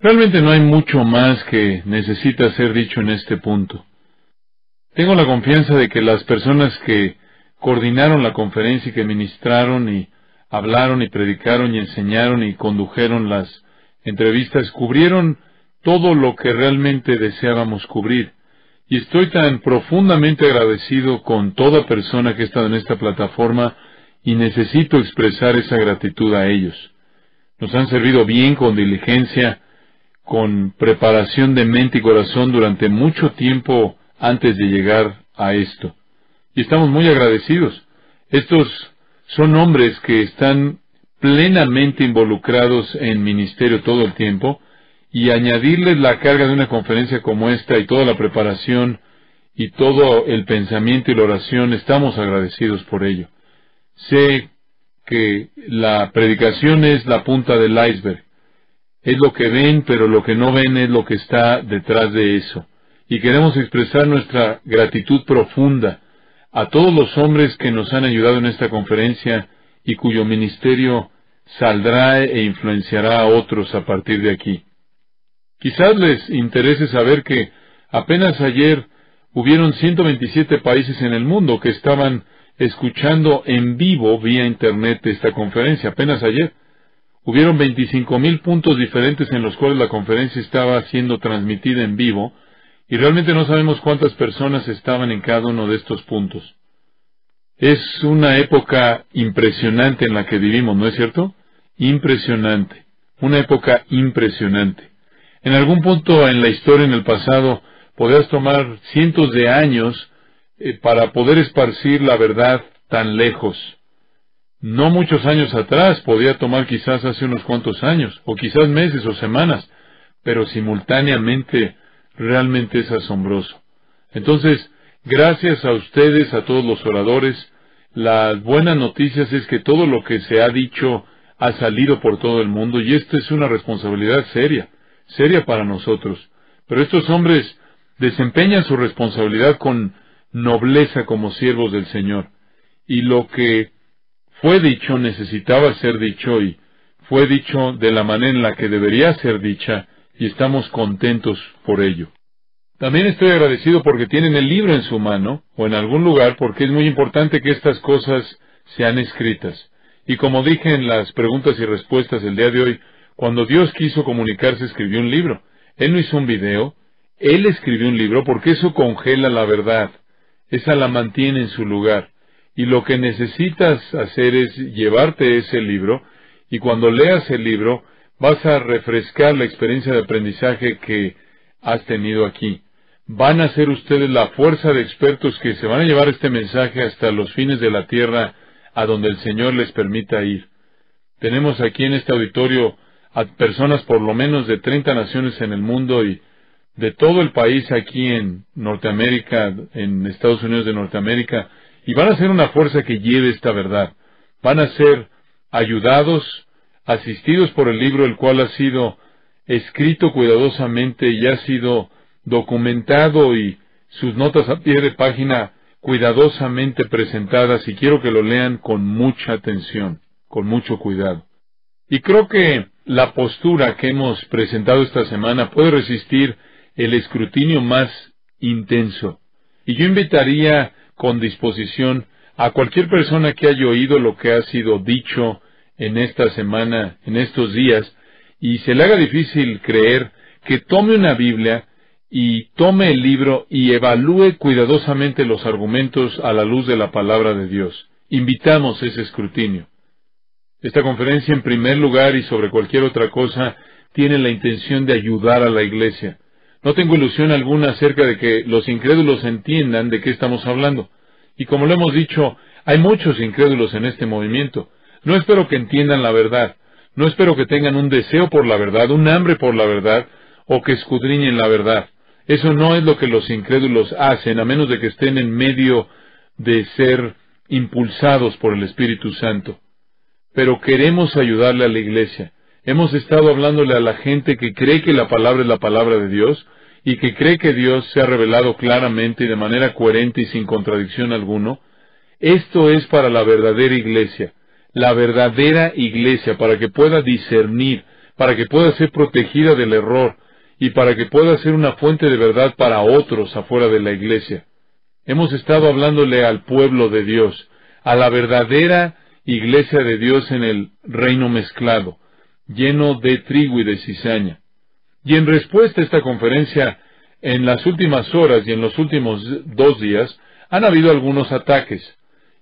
Realmente no hay mucho más que necesita ser dicho en este punto. Tengo la confianza de que las personas que coordinaron la conferencia y que ministraron y hablaron y predicaron y enseñaron y condujeron las entrevistas cubrieron todo lo que realmente deseábamos cubrir. Y estoy tan profundamente agradecido con toda persona que ha estado en esta plataforma y necesito expresar esa gratitud a ellos. Nos han servido bien, con diligencia, con preparación de mente y corazón durante mucho tiempo antes de llegar a esto. Y estamos muy agradecidos. Estos son hombres que están plenamente involucrados en ministerio todo el tiempo, y añadirles la carga de una conferencia como esta y toda la preparación y todo el pensamiento y la oración, estamos agradecidos por ello. Sé que la predicación es la punta del iceberg. Es lo que ven, pero lo que no ven es lo que está detrás de eso. Y queremos expresar nuestra gratitud profunda a todos los hombres que nos han ayudado en esta conferencia y cuyo ministerio saldrá e influenciará a otros a partir de aquí. Quizás les interese saber que apenas ayer hubieron 127 países en el mundo que estaban escuchando en vivo vía Internet esta conferencia. Apenas ayer hubieron 25,000 puntos diferentes en los cuales la conferencia estaba siendo transmitida en vivo, y realmente no sabemos cuántas personas estaban en cada uno de estos puntos. Es una época impresionante en la que vivimos, ¿no es cierto? Impresionante. Una época impresionante. En algún punto en la historia, en el pasado, podías tomar cientos de años para poder esparcir la verdad tan lejos. No muchos años atrás, podía tomar quizás hace unos cuantos años, o quizás meses o semanas, pero simultáneamente realmente es asombroso. Entonces, gracias a ustedes, a todos los oradores, las buenas noticias es que todo lo que se ha dicho ha salido por todo el mundo, y esto es una responsabilidad seria para nosotros. Pero estos hombres desempeñan su responsabilidad con nobleza como siervos del Señor. Y lo que fue dicho necesitaba ser dicho, y fue dicho de la manera en la que debería ser dicha, y estamos contentos por ello. También estoy agradecido porque tienen el libro en su mano, o en algún lugar, porque es muy importante que estas cosas sean escritas. Y como dije en las preguntas y respuestas el día de hoy, cuando Dios quiso comunicarse, escribió un libro. Él no hizo un video, Él escribió un libro, porque eso congela la verdad. Esa la mantiene en su lugar. Y lo que necesitas hacer es llevarte ese libro, y cuando leas el libro, vas a refrescar la experiencia de aprendizaje que has tenido aquí. Van a ser ustedes la fuerza de expertos que se van a llevar este mensaje hasta los fines de la tierra, a donde el Señor les permita ir. Tenemos aquí en este auditorio a personas por lo menos de 30 naciones en el mundo, y de todo el país aquí en Norteamérica, en Estados Unidos de Norteamérica, y van a ser una fuerza que lleve esta verdad. Van a ser ayudados, asistidos por el libro, el cual ha sido escrito cuidadosamente y ha sido documentado, y sus notas a pie de página cuidadosamente presentadas, y quiero que lo lean con mucha atención, con mucho cuidado. Y creo que la postura que hemos presentado esta semana puede resistir el escrutinio más intenso. Y yo invitaría con disposición a cualquier persona que haya oído lo que ha sido dicho en esta semana, en estos días, y se le haga difícil creer, que tome una Biblia y tome el libro y evalúe cuidadosamente los argumentos a la luz de la palabra de Dios. Invitamos ese escrutinio. Esta conferencia, en primer lugar y sobre cualquier otra cosa, tiene la intención de ayudar a la iglesia. No tengo ilusión alguna acerca de que los incrédulos entiendan de qué estamos hablando. Y como lo hemos dicho, hay muchos incrédulos en este movimiento. No espero que entiendan la verdad. No espero que tengan un deseo por la verdad, un hambre por la verdad, o que escudriñen la verdad. Eso no es lo que los incrédulos hacen, a menos de que estén en medio de ser impulsados por el Espíritu Santo. Pero queremos ayudarle a la iglesia. Hemos estado hablándole a la gente que cree que la palabra es la palabra de Dios, y que cree que Dios se ha revelado claramente y de manera coherente y sin contradicción alguno. Esto es para la verdadera iglesia, para que pueda discernir, para que pueda ser protegida del error y para que pueda ser una fuente de verdad para otros afuera de la iglesia. Hemos estado hablándole al pueblo de Dios, a la verdadera iglesia de Dios en el reino mezclado, lleno de trigo y de cizaña. Y en respuesta a esta conferencia, en las últimas horas y en los últimos 2 días, han habido algunos ataques.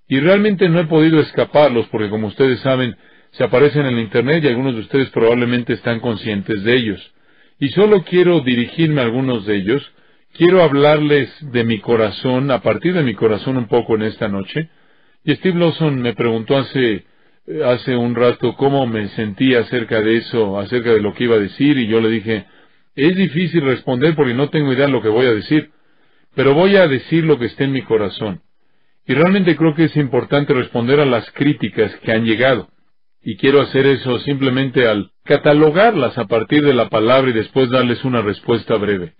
Y realmente no he podido escaparlos porque, como ustedes saben, se aparecen en el Internet y algunos de ustedes probablemente están conscientes de ellos. Y solo quiero dirigirme a algunos de ellos. Quiero hablarles de mi corazón, a partir de mi corazón un poco en esta noche. Y Steve Lawson me preguntó hace un rato cómo me sentía acerca de eso, acerca de lo que iba a decir, y yo le dije, es difícil responder porque no tengo idea de lo que voy a decir, pero voy a decir lo que esté en mi corazón. Y realmente creo que es importante responder a las críticas que han llegado. Y quiero hacer eso simplemente al catalogarlas a partir de la palabra y después darles una respuesta breve.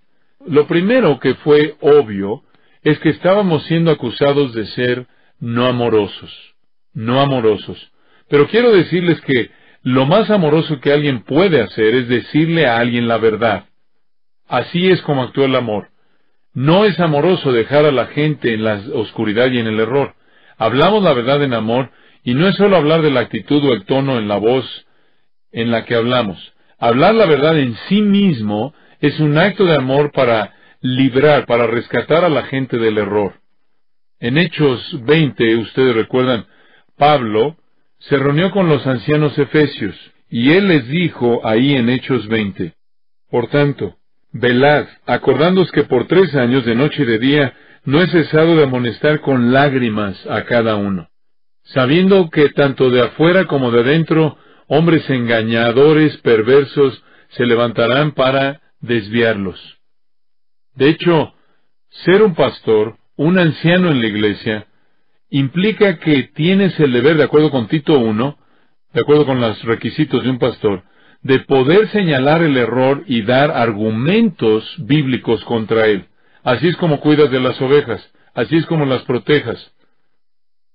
Lo primero que fue obvio es que estábamos siendo acusados de ser no amorosos. Pero quiero decirles que lo más amoroso que alguien puede hacer es decirle a alguien la verdad. Así es como actúa el amor. No es amoroso dejar a la gente en la oscuridad y en el error. Hablamos la verdad en amor, y no es solo hablar de la actitud o el tono en la voz en la que hablamos. Hablar la verdad en sí mismo es un acto de amor para librar, para rescatar a la gente del error. En Hechos 20, ustedes recuerdan, Pablo se reunió con los ancianos efesios, y él les dijo ahí en Hechos 20, por tanto, velad, acordándoos que por 3 años, de noche y de día, no he cesado de amonestar con lágrimas a cada uno, sabiendo que tanto de afuera como de adentro, hombres engañadores, perversos, se levantarán para desviarlos. De hecho, ser un pastor, un anciano en la iglesia, implica que tienes el deber, de acuerdo con Tito 1, de acuerdo con los requisitos de un pastor, de poder señalar el error y dar argumentos bíblicos contra él. Así es como cuidas de las ovejas, así es como las protejas.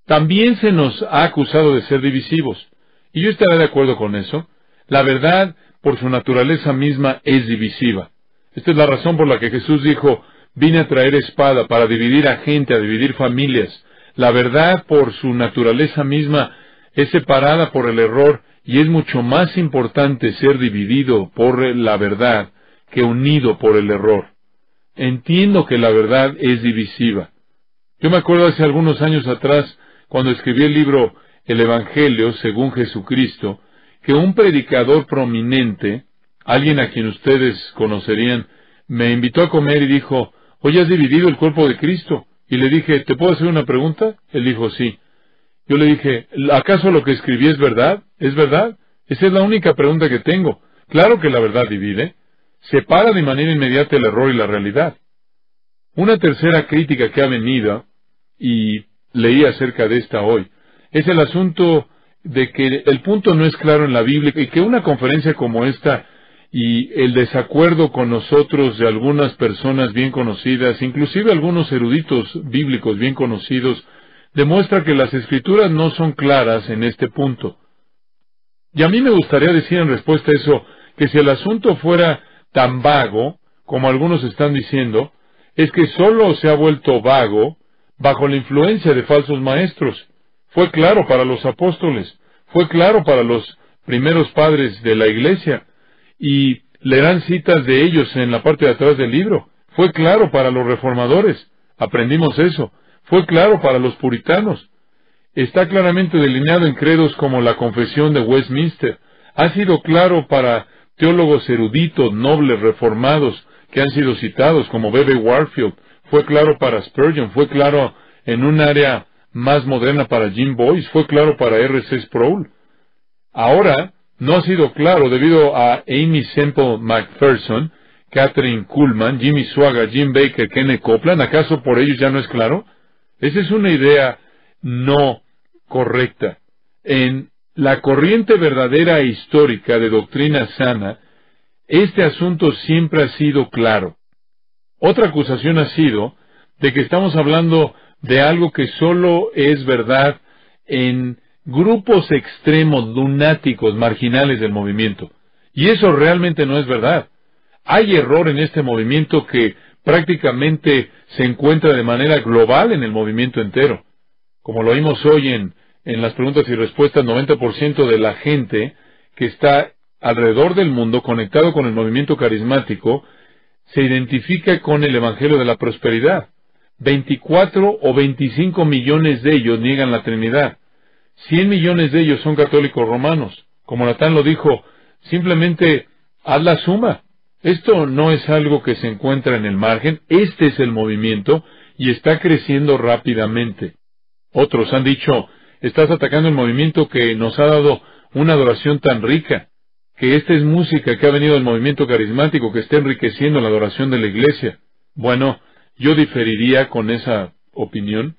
También se nos ha acusado de ser divisivos, y yo estaré de acuerdo con eso. La verdad, por su naturaleza misma, es divisiva. Esta es la razón por la que Jesús dijo, vine a traer espada para dividir a gente, a dividir familias. La verdad, por su naturaleza misma, es separada por el error, y es mucho más importante ser dividido por la verdad que unido por el error. Entiendo que la verdad es divisiva. Yo me acuerdo hace algunos años atrás, cuando escribí el libro El Evangelio según Jesucristo, que un predicador prominente, alguien a quien ustedes conocerían, me invitó a comer y dijo, «Hoy has dividido el cuerpo de Cristo». Y le dije, ¿te puedo hacer una pregunta? Él dijo, sí. Yo le dije, ¿acaso lo que escribí es verdad? ¿Es verdad? Esa es la única pregunta que tengo. Claro que la verdad divide. Separa de manera inmediata el error y la realidad. Una tercera crítica que ha venido, y leí acerca de esta hoy, es el asunto de que el punto no es claro en la Biblia y que una conferencia como esta y el desacuerdo con nosotros de algunas personas bien conocidas, inclusive algunos eruditos bíblicos bien conocidos, demuestra que las Escrituras no son claras en este punto. Y a mí me gustaría decir en respuesta a eso, que si el asunto fuera tan vago, como algunos están diciendo, es que solo se ha vuelto vago bajo la influencia de falsos maestros. Fue claro para los apóstoles, fue claro para los primeros padres de la iglesia, y leerán citas de ellos en la parte de atrás del libro. Fue claro para los reformadores, aprendimos eso. Fue claro para los puritanos. Está claramente delineado en credos como la Confesión de Westminster. Ha sido claro para teólogos eruditos, nobles, reformados, que han sido citados, como B.B. Warfield. Fue claro para Spurgeon. Fue claro en un área más moderna para Jim Boyce. Fue claro para R.C. Sproul. Ahora, no ha sido claro debido a Amy Semple McPherson, Catherine Kuhlman, Jimmy Swaggart, Jim Baker, Kenneth Copeland. ¿Acaso por ellos ya no es claro? Esa es una idea no correcta. En la corriente verdadera e histórica de doctrina sana, este asunto siempre ha sido claro. Otra acusación ha sido de que estamos hablando de algo que solo es verdad en grupos extremos, lunáticos, marginales del movimiento. Y eso realmente no es verdad. Hay error en este movimiento que prácticamente se encuentra de manera global en el movimiento entero. Como lo vimos hoy en las preguntas y respuestas, 90% de la gente que está alrededor del mundo conectado con el movimiento carismático se identifica con el Evangelio de la Prosperidad. 24 o 25 millones de ellos niegan la Trinidad. 100 millones de ellos son católicos romanos. Como Natán lo dijo, simplemente haz la suma. Esto no es algo que se encuentra en el margen, este es el movimiento y está creciendo rápidamente. Otros han dicho, estás atacando el movimiento que nos ha dado una adoración tan rica, que esta es música que ha venido del movimiento carismático, que está enriqueciendo la adoración de la iglesia. Bueno, yo diferiría con esa opinión.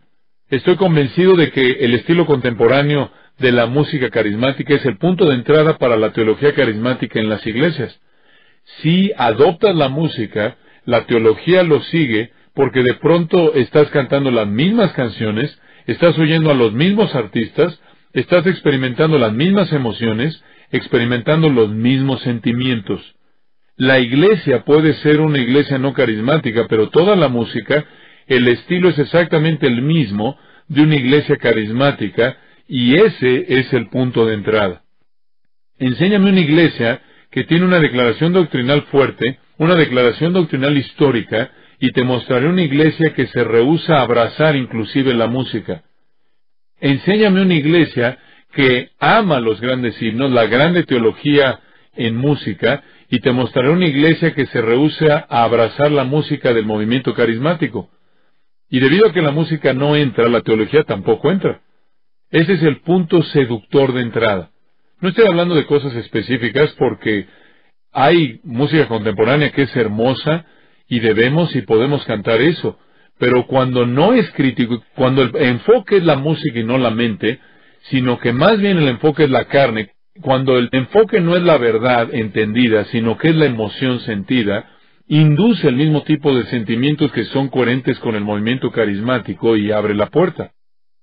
Estoy convencido de que el estilo contemporáneo de la música carismática es el punto de entrada para la teología carismática en las iglesias. Si adoptas la música, la teología lo sigue, porque de pronto estás cantando las mismas canciones, estás oyendo a los mismos artistas, estás experimentando las mismas emociones, experimentando los mismos sentimientos. La iglesia puede ser una iglesia no carismática, pero toda la música, el estilo es exactamente el mismo de una iglesia carismática, y ese es el punto de entrada. Enséñame una iglesia que tiene una declaración doctrinal fuerte, una declaración doctrinal histórica, y te mostraré una iglesia que se rehúsa a abrazar inclusive la música. Enséñame una iglesia que ama los grandes himnos, la grande teología en música, y te mostraré una iglesia que se rehúsa a abrazar la música del movimiento carismático. Y debido a que la música no entra, la teología tampoco entra. Ese es el punto seductor de entrada. No estoy hablando de cosas específicas porque hay música contemporánea que es hermosa y debemos y podemos cantar eso. Pero cuando no es crítico, cuando el enfoque es la música y no la mente, sino que más bien el enfoque es la carne, cuando el enfoque no es la verdad entendida, sino que es la emoción sentida, induce el mismo tipo de sentimientos que son coherentes con el movimiento carismático y abre la puerta.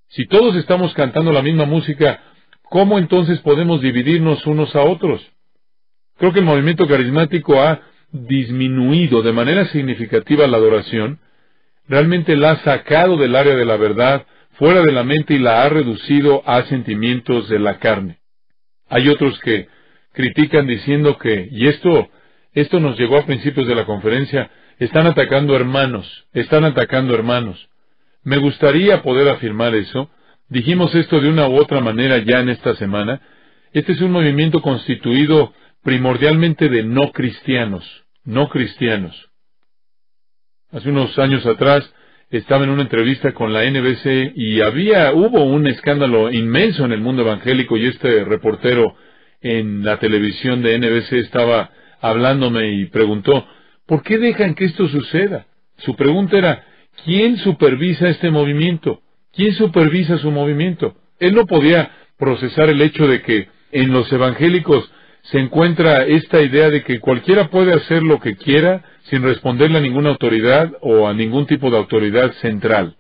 Si todos estamos cantando la misma música, ¿cómo entonces podemos dividirnos unos a otros? Creo que el movimiento carismático ha disminuido de manera significativa la adoración, realmente la ha sacado del área de la verdad, fuera de la mente y la ha reducido a sentimientos de la carne. Hay otros que critican diciendo que, y esto nos llegó a principios de la conferencia, están atacando hermanos. Me gustaría poder afirmar eso. Dijimos esto de una u otra manera ya en esta semana. Este es un movimiento constituido primordialmente de no cristianos. Hace unos años atrás estaba en una entrevista con la NBC y hubo un escándalo inmenso en el mundo evangélico y este reportero en la televisión de NBC estaba hablándome y preguntó, ¿por qué dejan que esto suceda? Su pregunta era, ¿quién supervisa este movimiento? ¿Quién supervisa su movimiento? Él no podía procesar el hecho de que en los evangélicos se encuentra esta idea de que cualquiera puede hacer lo que quiera sin responderle a ninguna autoridad o a ningún tipo de autoridad central.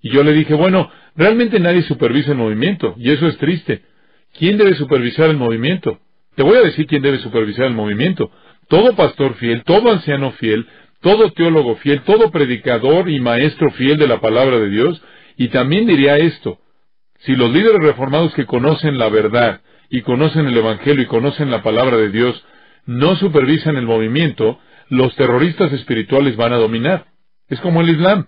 Y yo le dije, bueno, realmente nadie supervisa el movimiento, y eso es triste. ¿Quién debe supervisar el movimiento? Te voy a decir quién debe supervisar el movimiento. Todo pastor fiel, todo anciano fiel, todo teólogo fiel, todo predicador y maestro fiel de la palabra de Dios. Y también diría esto, si los líderes reformados que conocen la verdad y conocen el Evangelio y conocen la palabra de Dios no supervisan el movimiento, los terroristas espirituales van a dominar. Es como el Islam.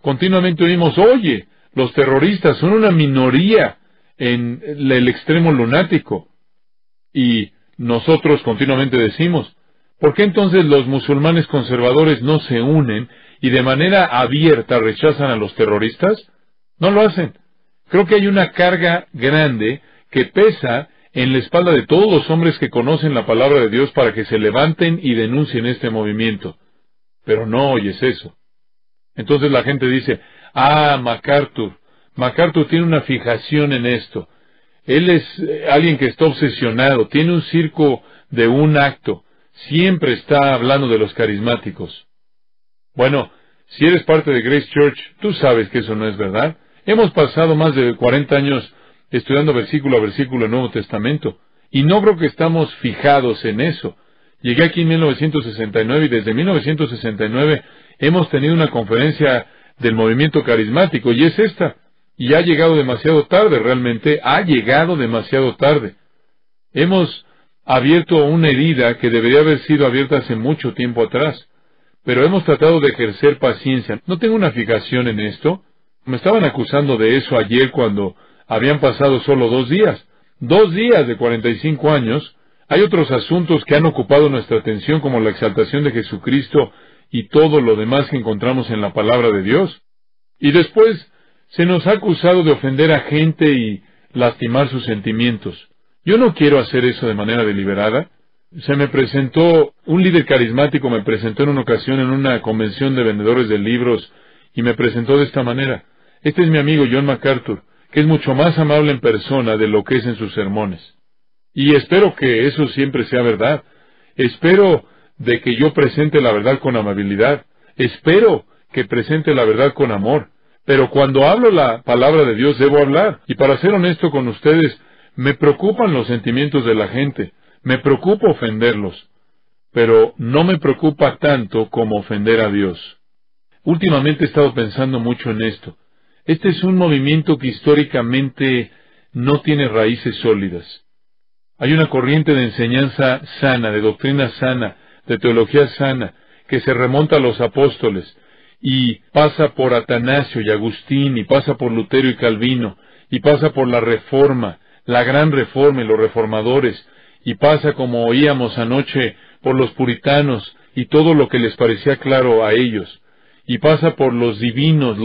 Continuamente oímos, oye, los terroristas son una minoría en el extremo lunático. Y nosotros continuamente decimos, ¿por qué entonces los musulmanes conservadores no se unen y de manera abierta rechazan a los terroristas? No lo hacen. Creo que hay una carga grande que pesa en la espalda de todos los hombres que conocen la palabra de Dios para que se levanten y denuncien este movimiento. Pero no oyes eso. Entonces la gente dice, MacArthur tiene una fijación en esto. Él es alguien que está obsesionado, tiene un circo de un acto, siempre está hablando de los carismáticos. Bueno, si eres parte de Grace Church, tú sabes que eso no es verdad. Hemos pasado más de 40 años estudiando versículo a versículo el Nuevo Testamento, Y no creo que estamos fijados en eso. Llegué aquí en 1969 y desde 1969 hemos tenido una conferencia del movimiento carismático y es esta. Y ha llegado demasiado tarde, realmente ha llegado demasiado tarde. Hemos abierto una herida que debería haber sido abierta hace mucho tiempo atrás. Pero hemos tratado de ejercer paciencia. No tengo una fijación en esto. Me estaban acusando de eso ayer cuando habían pasado solo 2 días. 2 días de 45 años. Hay otros asuntos que han ocupado nuestra atención, como la exaltación de Jesucristo y todo lo demás que encontramos en la palabra de Dios. Y después se nos ha acusado de ofender a gente y lastimar sus sentimientos. Yo no quiero hacer eso de manera deliberada. Se me presentó, un líder carismático me presentó en una ocasión en una convención de vendedores de libros y me presentó de esta manera. Este es mi amigo John MacArthur, que es mucho más amable en persona de lo que es en sus sermones. Y espero que eso siempre sea verdad. Espero de que yo presente la verdad con amabilidad. Espero que presente la verdad con amor. Pero cuando hablo la palabra de Dios debo hablar. Y para ser honesto con ustedes, me preocupan los sentimientos de la gente. Me preocupa ofenderlos. Pero no me preocupa tanto como ofender a Dios. Últimamente he estado pensando mucho en esto. Este es un movimiento que históricamente no tiene raíces sólidas. Hay una corriente de enseñanza sana, de doctrina sana, de teología sana, que se remonta a los apóstoles, y pasa por Atanasio y Agustín, y pasa por Lutero y Calvino, y pasa por la Reforma, la Gran Reforma y los reformadores, y pasa, como oíamos anoche, por los puritanos, y todo lo que les parecía claro a ellos, y pasa por los divinos,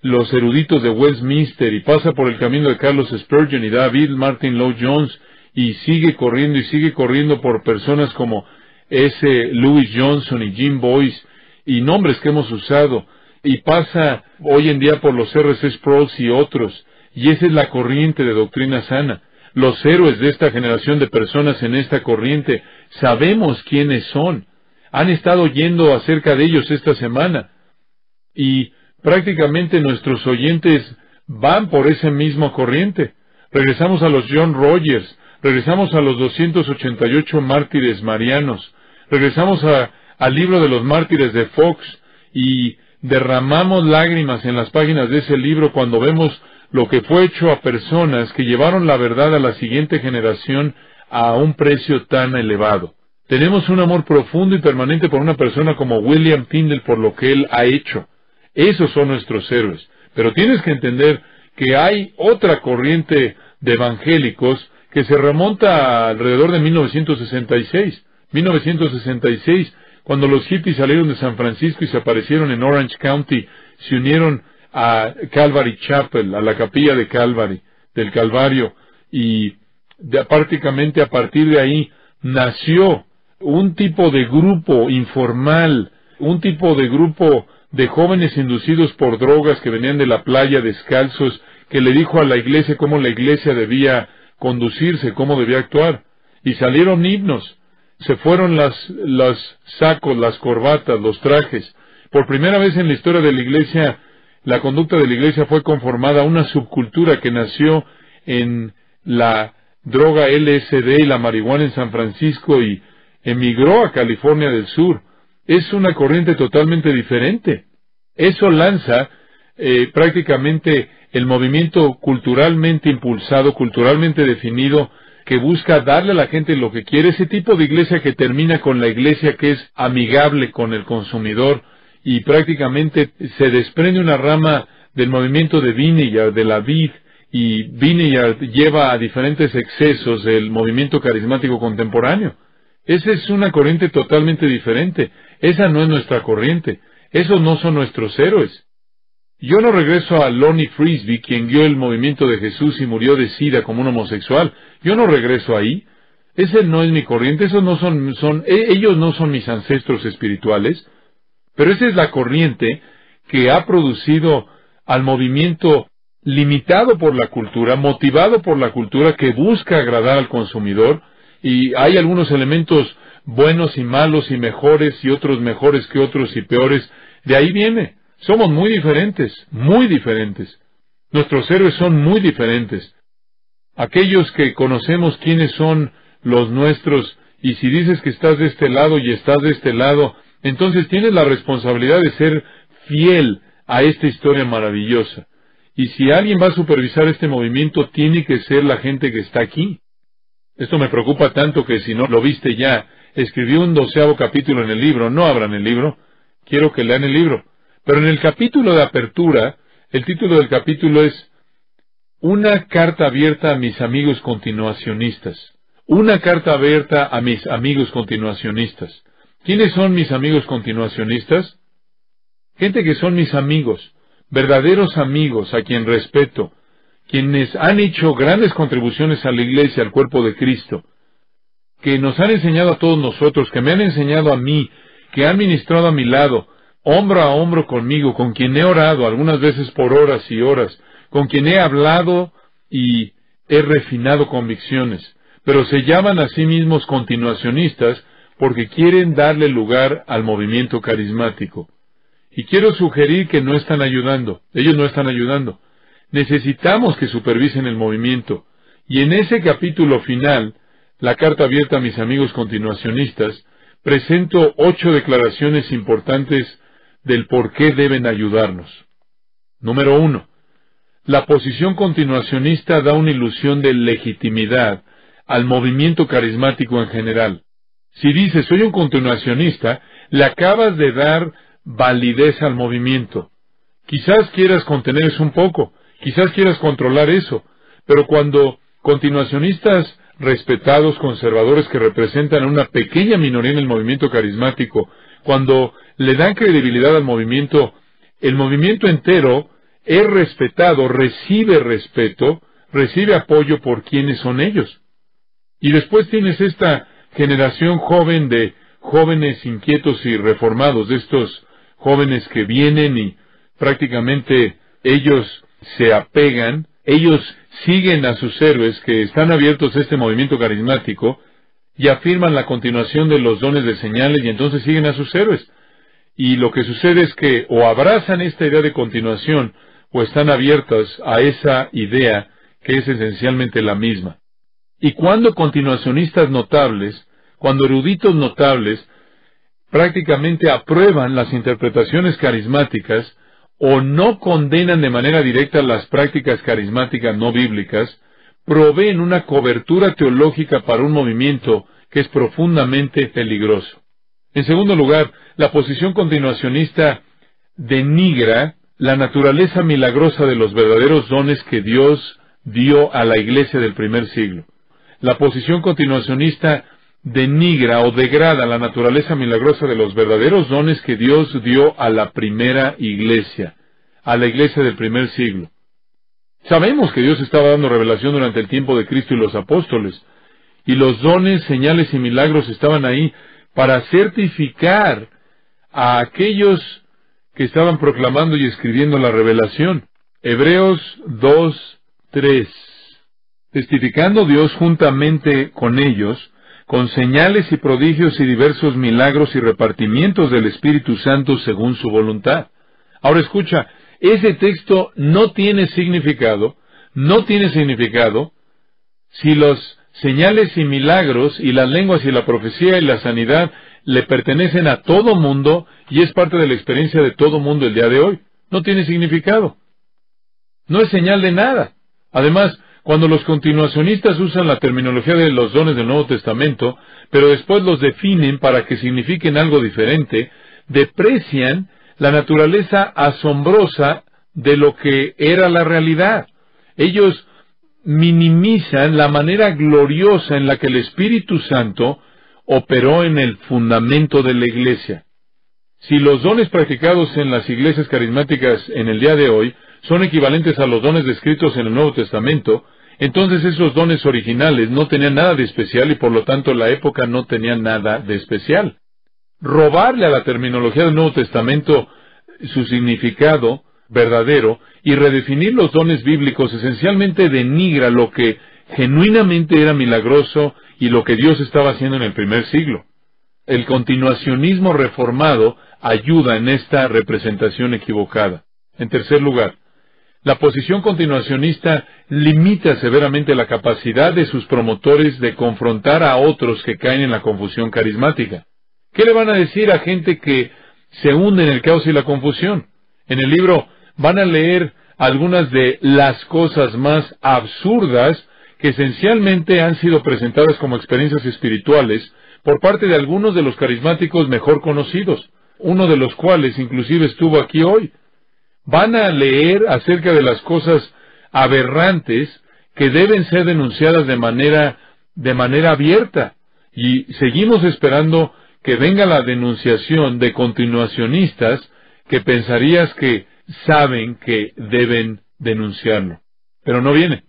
los eruditos de Westminster, y pasa por el camino de Carlos Spurgeon y David Martin Lloyd Jones, y sigue corriendo por personas como Louis Johnson y Jim Boyce, y nombres que hemos usado, y pasa hoy en día por los R.C. Sproul y otros, y esa es la corriente de doctrina sana. Los héroes de esta generación de personas en esta corriente, sabemos quiénes son. Han estado oyendo acerca de ellos esta semana, y prácticamente nuestros oyentes van por esa misma corriente. Regresamos a los John Rogers, regresamos a los 288 mártires marianos, regresamos al libro de los mártires de Fox, y derramamos lágrimas en las páginas de ese libro cuando vemos lo que fue hecho a personas que llevaron la verdad a la siguiente generación a un precio tan elevado. Tenemos un amor profundo y permanente por una persona como William Tyndale por lo que él ha hecho. Esos son nuestros héroes. Pero tienes que entender que hay otra corriente de evangélicos que se remonta alrededor de 1966. 1966, cuando los hippies salieron de San Francisco y se aparecieron en Orange County, se unieron a Calvary Chapel, a la capilla de Calvary, del Calvario, y prácticamente a partir de ahí nació un tipo de grupo informal, un tipo de grupo de jóvenes inducidos por drogas que venían de la playa descalzos, que le dijo a la iglesia cómo la iglesia debía conducirse, cómo debía actuar, y salieron himnos, se fueron los sacos, las corbatas, los trajes. Por primera vez en la historia de la iglesia, la conducta de la iglesia fue conformada a una subcultura que nació en la droga LSD y la marihuana en San Francisco y emigró a California del Sur. Es una corriente totalmente diferente. Eso lanza prácticamente el movimiento culturalmente impulsado, culturalmente definido, que busca darle a la gente lo que quiere, ese tipo de iglesia que termina con la iglesia que es amigable con el consumidor, y prácticamente se desprende una rama del movimiento de Vineyard, de la vid, y Vineyard lleva a diferentes excesos del movimiento carismático contemporáneo. Esa es una corriente totalmente diferente. Esa no es nuestra corriente. Esos no son nuestros héroes. Yo no regreso a Lonnie Frisbee, quien guió el movimiento de Jesús y murió de sida como un homosexual. Yo no regreso ahí. Ese no es mi corriente. Esos no ellos no son mis ancestros espirituales. Pero esa es la corriente que ha producido al movimiento limitado por la cultura, motivado por la cultura, que busca agradar al consumidor, y hay algunos elementos buenos y malos y mejores, y otros mejores que otros y peores. De ahí viene. Somos muy diferentes, muy diferentes. Nuestros héroes son muy diferentes. Aquellos que conocemos quiénes son los nuestros, y si dices que estás de este lado y estás de este lado, entonces tienes la responsabilidad de ser fiel a esta historia maravillosa. Y si alguien va a supervisar este movimiento, tiene que ser la gente que está aquí. Esto me preocupa tanto que si no lo viste ya, escribió un 12º capítulo en el libro. No abran el libro, quiero que lean el libro. Pero en el capítulo de apertura, el título del capítulo es Una carta abierta a mis amigos continuacionistas. Una carta abierta a mis amigos continuacionistas. ¿Quiénes son mis amigos continuacionistas? Gente que son mis amigos, verdaderos amigos a quien respeto, quienes han hecho grandes contribuciones a la iglesia, al cuerpo de Cristo, que nos han enseñado a todos nosotros, que me han enseñado a mí, que han ministrado a mi lado, hombro a hombro conmigo, con quien he orado algunas veces por horas y horas, con quien he hablado y he refinado convicciones, pero se llaman a sí mismos continuacionistas porque quieren darle lugar al movimiento carismático. Y quiero sugerir que no están ayudando, ellos no están ayudando. Necesitamos que supervisen el movimiento. Y en ese capítulo final, la carta abierta a mis amigos continuacionistas, presento 8 declaraciones importantes del por qué deben ayudarnos. Número 1. La posición continuacionista da una ilusión de legitimidad al movimiento carismático en general. Si dices, soy un continuacionista, le acabas de dar validez al movimiento. Quizás quieras contener eso un poco, quizás quieras controlar eso, pero cuando continuacionistas respetados, conservadores que representan a una pequeña minoría en el movimiento carismático, cuando le dan credibilidad al movimiento, el movimiento entero es respetado, recibe respeto, recibe apoyo por quienes son ellos. Y después tienes esta generación joven de jóvenes inquietos y reformados, de estos jóvenes que vienen y prácticamente ellos se apegan, ellos siguen a sus héroes que están abiertos a este movimiento carismático y afirman la continuación de los dones de señales y entonces siguen a sus héroes. Y lo que sucede es que o abrazan esta idea de continuación o están abiertas a esa idea que es esencialmente la misma. Y cuando continuacionistas notables, cuando eruditos notables, prácticamente aprueban las interpretaciones carismáticas o no condenan de manera directa las prácticas carismáticas no bíblicas, proveen una cobertura teológica para un movimiento que es profundamente peligroso. En segundo lugar, la posición continuacionista denigra la naturaleza milagrosa de los verdaderos dones que Dios dio a la iglesia del primer siglo. La posición continuacionista denigra o degrada la naturaleza milagrosa de los verdaderos dones que Dios dio a la primera iglesia, a la iglesia del primer siglo. Sabemos que Dios estaba dando revelación durante el tiempo de Cristo y los apóstoles, y los dones, señales y milagros estaban ahí para certificar a aquellos que estaban proclamando y escribiendo la revelación. Hebreos 2:3. Testificando Dios juntamente con ellos, con señales y prodigios y diversos milagros y repartimientos del Espíritu Santo según su voluntad. Ahora escucha, ese texto no tiene significado si los señales y milagros y las lenguas y la profecía y la sanidad le pertenecen a todo mundo y es parte de la experiencia de todo mundo el día de hoy. No tiene significado. No es señal de nada. Además, cuando los continuacionistas usan la terminología de los dones del Nuevo Testamento, pero después los definen para que signifiquen algo diferente, deprecian la naturaleza asombrosa de lo que era la realidad. Ellos minimizan la manera gloriosa en la que el Espíritu Santo operó en el fundamento de la iglesia. Si los dones practicados en las iglesias carismáticas en el día de hoy son equivalentes a los dones descritos en el Nuevo Testamento, entonces esos dones originales no tenían nada de especial y por lo tanto la época no tenía nada de especial. Robarle a la terminología del Nuevo Testamento su significado verdadero y redefinir los dones bíblicos esencialmente denigra lo que genuinamente era milagroso y lo que Dios estaba haciendo en el primer siglo. El continuacionismo reformado ayuda en esta representación equivocada. En tercer lugar, La posición continuacionista limita severamente la capacidad de sus promotores de confrontar a otros que caen en la confusión carismática. ¿Qué le van a decir a gente que se hunde en el caos y la confusión? En el libro van a leer algunas de las cosas más absurdas que esencialmente han sido presentadas como experiencias espirituales por parte de algunos de los carismáticos mejor conocidos, uno de los cuales inclusive estuvo aquí hoy. Van a leer acerca de las cosas aberrantes que deben ser denunciadas de manera abierta. Y seguimos esperando que venga la denunciación de continuacionistas que pensarías que saben que deben denunciarlo. Pero no viene.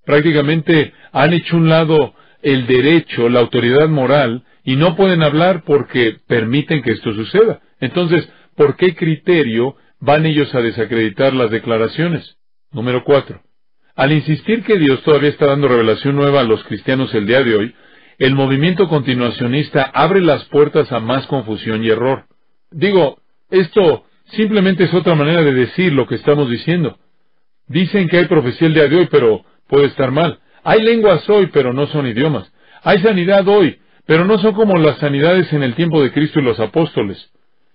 Prácticamente han hecho a un lado el derecho, la autoridad moral, y no pueden hablar porque permiten que esto suceda. Entonces, ¿por qué criterio van ellos a desacreditar las declaraciones? Número 4. Al insistir que Dios todavía está dando revelación nueva a los cristianos el día de hoy, el movimiento continuacionista abre las puertas a más confusión y error. Digo, esto simplemente es otra manera de decir lo que estamos diciendo. Dicen que hay profecía el día de hoy, pero puede estar mal. Hay lenguas hoy, pero no son idiomas. Hay sanidad hoy, pero no son como las sanidades en el tiempo de Cristo y los apóstoles.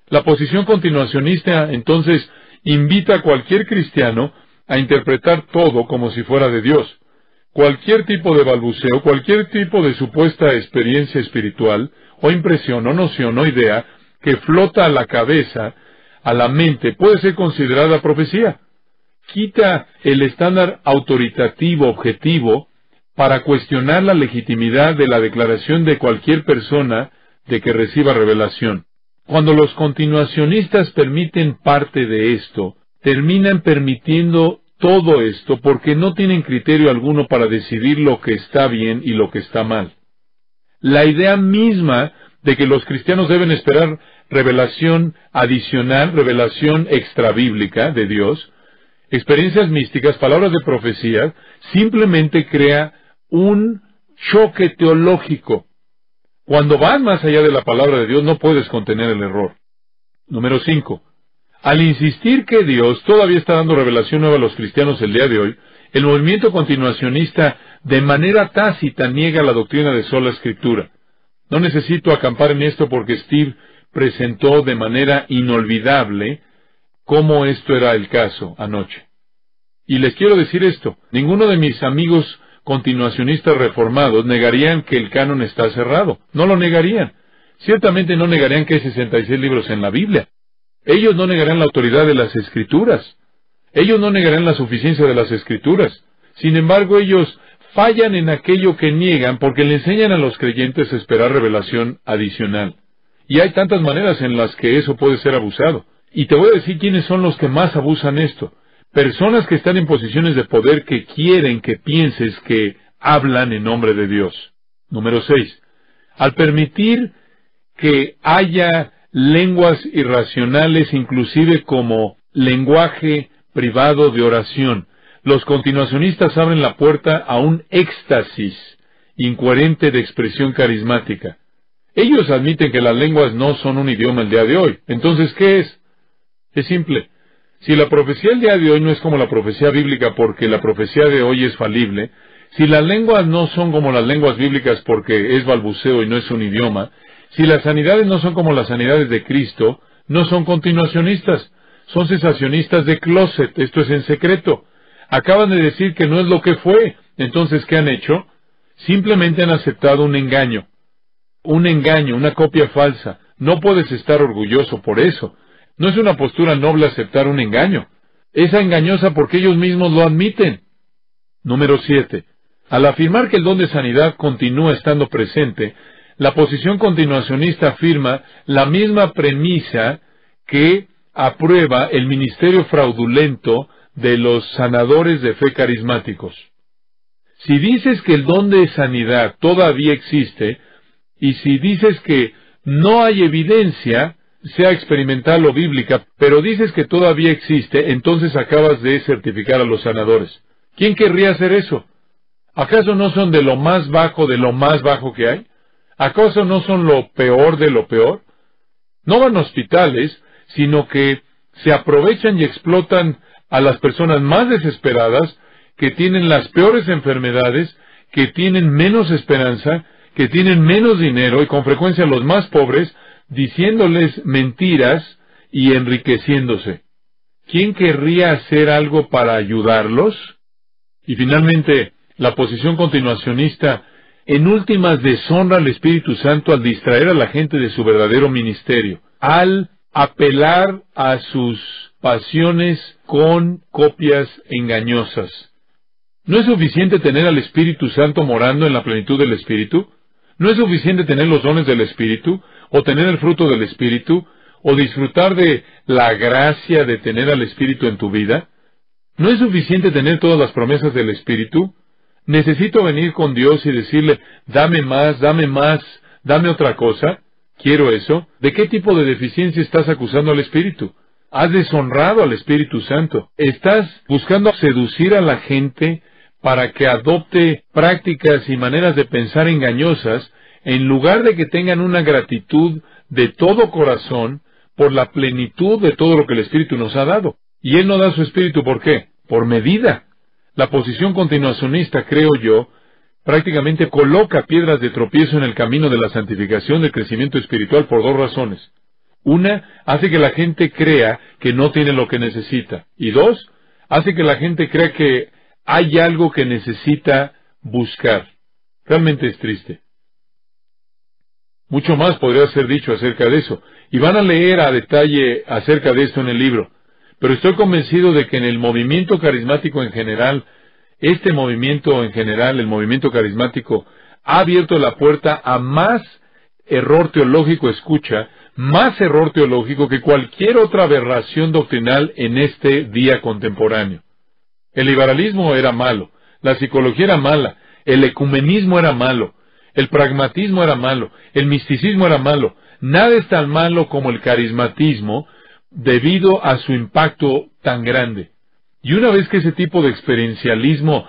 La posición continuacionista, entonces, invita a cualquier cristiano a interpretar todo como si fuera de Dios. Cualquier tipo de balbuceo, cualquier tipo de supuesta experiencia espiritual, o impresión, o noción, o idea, que flota a la cabeza, a la mente, puede ser considerada profecía. Quita el estándar autoritativo objetivo para cuestionar la legitimidad de la declaración de cualquier persona de que reciba revelación. Cuando los continuacionistas permiten parte de esto, terminan permitiendo todo esto porque no tienen criterio alguno para decidir lo que está bien y lo que está mal. La idea misma de que los cristianos deben esperar revelación adicional, revelación extrabíblica de Dios, experiencias místicas, palabras de profecía, simplemente crea un choque teológico. Cuando van más allá de la palabra de Dios, no puedes contener el error. Número 5. Al insistir que Dios todavía está dando revelación nueva a los cristianos el día de hoy, el movimiento continuacionista de manera tácita niega la doctrina de sola Escritura. No necesito acampar en esto porque Steve presentó de manera inolvidable cómo esto era el caso anoche. Y les quiero decir esto, ninguno de mis amigos continuacionistas reformados negarían que el canon está cerrado. No lo negarían. Ciertamente no negarían que hay 66 libros en la Biblia. Ellos no negarán la autoridad de las Escrituras. Ellos no negarán la suficiencia de las Escrituras. Sin embargo, ellos fallan en aquello que niegan porque le enseñan a los creyentes a esperar revelación adicional. Y hay tantas maneras en las que eso puede ser abusado. Y te voy a decir quiénes son los que más abusan esto. Personas que están en posiciones de poder que quieren que pienses que hablan en nombre de Dios. Número 6. Al permitir que haya lenguas irracionales, inclusive como lenguaje privado de oración, los continuacionistas abren la puerta a un éxtasis incoherente de expresión carismática. Ellos admiten que las lenguas no son un idioma el día de hoy. Entonces, ¿qué es? Es simple. Si la profecía del día de hoy no es como la profecía bíblica porque la profecía de hoy es falible, si las lenguas no son como las lenguas bíblicas porque es balbuceo y no es un idioma, si las sanidades no son como las sanidades de Cristo, no son continuacionistas, son cesacionistas de closet, esto es en secreto. Acaban de decir que no es lo que fue. Entonces, ¿qué han hecho? Simplemente han aceptado un engaño, una copia falsa. No puedes estar orgulloso por eso. No es una postura noble aceptar un engaño. Es engañosa porque ellos mismos lo admiten. Número 7. Al afirmar que el don de sanidad continúa estando presente, la posición continuacionista afirma la misma premisa que aprueba el ministerio fraudulento de los sanadores de fe carismáticos. Si dices que el don de sanidad todavía existe, y si dices que no hay evidencia, sea experimental o bíblica, pero dices que todavía existe, entonces acabas de certificar a los sanadores. ¿Quién querría hacer eso? ¿Acaso no son de lo más bajo que hay? ¿Acaso no son lo peor de lo peor? No van a hospitales, sino que se aprovechan y explotan a las personas más desesperadas, que tienen las peores enfermedades, que tienen menos esperanza, que tienen menos dinero y con frecuencia los más pobres, diciéndoles mentiras y enriqueciéndose. ¿Quién querría hacer algo para ayudarlos? Y finalmente, la posición continuacionista, en últimas, deshonra al Espíritu Santo al distraer a la gente de su verdadero ministerio, al apelar a sus pasiones con copias engañosas. ¿No es suficiente tener al Espíritu Santo morando en la plenitud del Espíritu? ¿No es suficiente tener los dones del Espíritu, o tener el fruto del Espíritu, o disfrutar de la gracia de tener al Espíritu en tu vida? ¿No es suficiente tener todas las promesas del Espíritu? ¿Necesito venir con Dios y decirle, dame más, dame otra cosa? ¿Quiero eso? ¿De qué tipo de deficiencia estás acusando al Espíritu? Has deshonrado al Espíritu Santo. Estás buscando seducir a la gente para que adopte prácticas y maneras de pensar engañosas, en lugar de que tengan una gratitud de todo corazón por la plenitud de todo lo que el Espíritu nos ha dado. Y Él no da su Espíritu, ¿por qué? Por medida. La posición continuacionista, creo yo, prácticamente coloca piedras de tropiezo en el camino de la santificación, del crecimiento espiritual, por dos razones. Una, hace que la gente crea que no tiene lo que necesita. Y dos, hace que la gente crea que hay algo que necesita buscar. Realmente es triste. Mucho más podría ser dicho acerca de eso, y van a leer a detalle acerca de esto en el libro. Pero estoy convencido de que en el movimiento carismático en general, este movimiento en general, el movimiento carismático, ha abierto la puerta a más error teológico, más error teológico que cualquier otra aberración doctrinal en este día contemporáneo. El liberalismo era malo, la psicología era mala, el ecumenismo era malo, el pragmatismo era malo, el misticismo era malo. Nada es tan malo como el carismatismo debido a su impacto tan grande. Y una vez que ese tipo de experiencialismo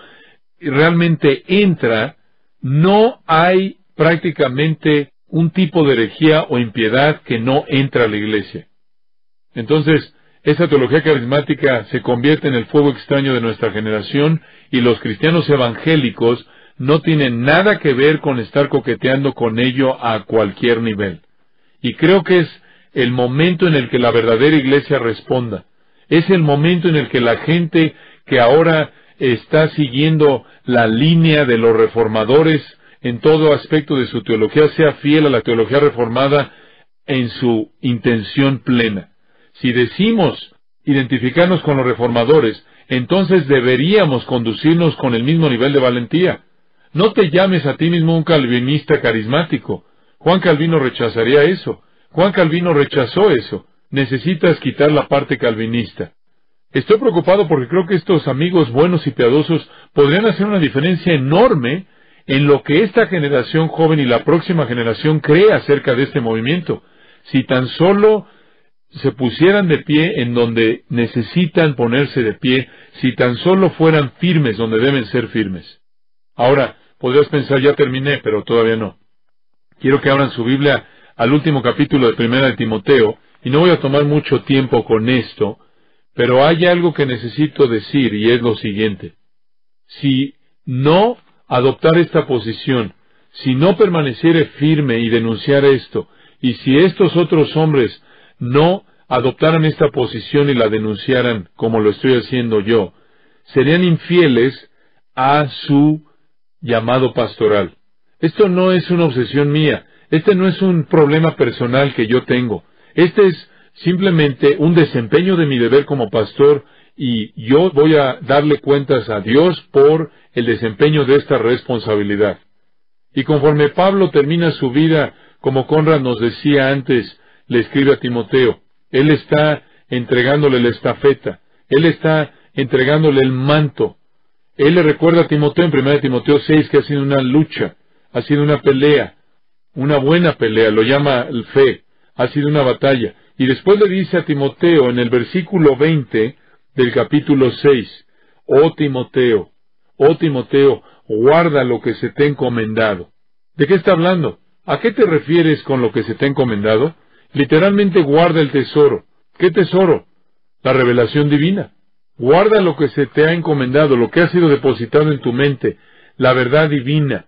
realmente entra, no hay prácticamente un tipo de herejía o impiedad que no entra a la iglesia. Entonces, esa teología carismática se convierte en el fuego extraño de nuestra generación, y los cristianos evangélicos no tienen nada que ver con estar coqueteando con ello a cualquier nivel. Y creo que es el momento en el que la verdadera iglesia responda. Es el momento en el que la gente que ahora está siguiendo la línea de los reformadores en todo aspecto de su teología sea fiel a la teología reformada en su intención plena. Si decimos identificarnos con los reformadores, entonces deberíamos conducirnos con el mismo nivel de valentía. No te llames a ti mismo un calvinista carismático. Juan Calvino rechazaría eso. Juan Calvino rechazó eso. Necesitas quitar la parte calvinista. Estoy preocupado porque creo que estos amigos buenos y piadosos podrían hacer una diferencia enorme en lo que esta generación joven y la próxima generación cree acerca de este movimiento. Si tan solo se pusieran de pie en donde necesitan ponerse de pie, si tan solo fueran firmes donde deben ser firmes. Ahora, podrías pensar, ya terminé, pero todavía no. Quiero que abran su Biblia al último capítulo de Primera de Timoteo, y no voy a tomar mucho tiempo con esto, pero hay algo que necesito decir, y es lo siguiente. Si no adoptar esta posición, si no permaneciere firme y denunciar esto, y si estos otros hombres no adoptaran esta posición y la denunciaran como lo estoy haciendo yo, serían infieles a su llamado pastoral. Esto no es una obsesión mía, este no es un problema personal que yo tengo, este es simplemente un desempeño de mi deber como pastor, y yo voy a darle cuentas a Dios por el desempeño de esta responsabilidad. Y conforme Pablo termina su vida, como Conrad nos decía antes, le escribe a Timoteo, él está entregándole la estafeta, él está entregándole el manto. Él le recuerda a Timoteo en 1 Timoteo 6 que ha sido una lucha, ha sido una pelea, una buena pelea, lo llama el fe, ha sido una batalla. Y después le dice a Timoteo en el versículo 20 del capítulo 6, oh Timoteo, guarda lo que se te ha encomendado. ¿De qué está hablando? ¿A qué te refieres con lo que se te ha encomendado? Literalmente guarda el tesoro. ¿Qué tesoro? La revelación divina. Guarda lo que se te ha encomendado, lo que ha sido depositado en tu mente, la verdad divina,